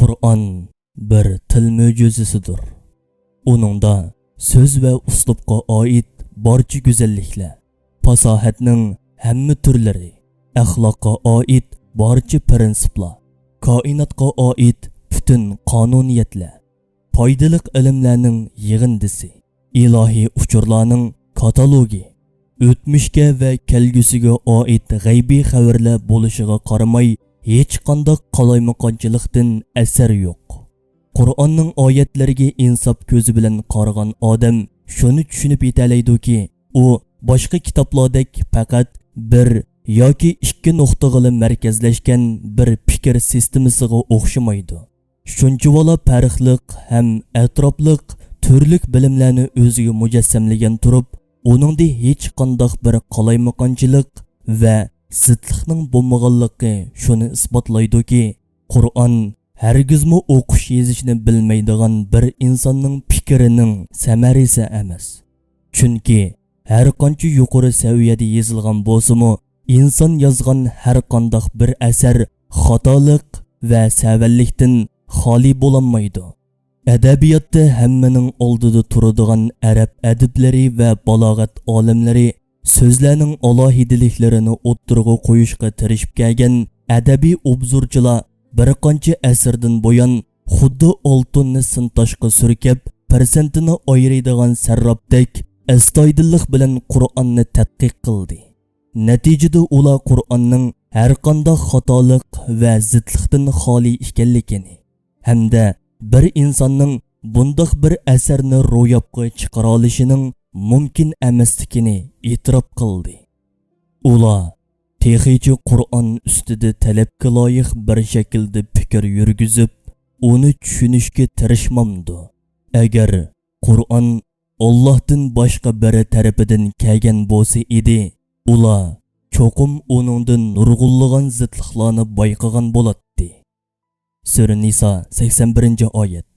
Kur'an bir til möcüzesidir. Onunda söz ve uslubga ait barcha güzellikler, fasahatning hamma turlari, axloqqa ait barcha prinsiplar, koinotga ait butun qonuniyatlar, foydali ilmlarning yig'indisi, ilohiy uchurlarning katalogi, o'tmishga va kelgusiga oid g'aybiy xabarlar bo'lishiga qaramay hech qanday qalaymaqonchilikdan asar yo'q. Qur'onning oyatlariga insof ko'zi bilan qaragan odam shuni tushunib yetalaydi-ki, u boshqa kitoblardek faqat bir yoki ikki nuqtaga markazlashgan bir fikr sistemasiga o'xshamaydi. Shunchavala farqliq ham atrofliq turli bilimlarni o'ziga mujassamlagan turib, uningda hech qanday bir qalaymaqonchilik va zidlikning bo'lmaganligi shuni isbotlaydi-ki, Qur'on hargizmi o'qish yozishni bilmaydigan bir insonning fikrining samarasi emas. Chunki har qancha yuqori saviyada yozilgan bo'lsa-mu, inson yozgan har qanday bir asar xatolik va savallikdan xoli bo'lolmaydi. Adabiyotda hammaning oldida turadigan arab adiblari va balog'at olimlari so'zlarning alohidaliklarini o'ttirg'a qo'yishga tirishib kelgan adabiy obzorchilar bir qancha asrdan buyon xuddi oltinni sintoshga surkab persentini ayiradigan sarrobdek astoydillik bilan Qur'onni tadqiq qildi. Natijada ular Qur'onning har qanday xatolik va zidlikdan xoli ekanligini hamda bir insonning bundoq bir asarni ro'yobga chiqara olishining mumkin emasligini e'tirof qildi. Ular texichi Qur'on ustida talabga loyiq bir shaklda fikr yurgizib, uni tushunishga tirishmamdi. Agar Qur'on Allohdan boshqa biri tarafidan kelgan bo'lsa edi, ular cho'qim uningdan nurg'unlagan zidliklarni bayqagan bo'ladi. Sura Nisa 81-oyat.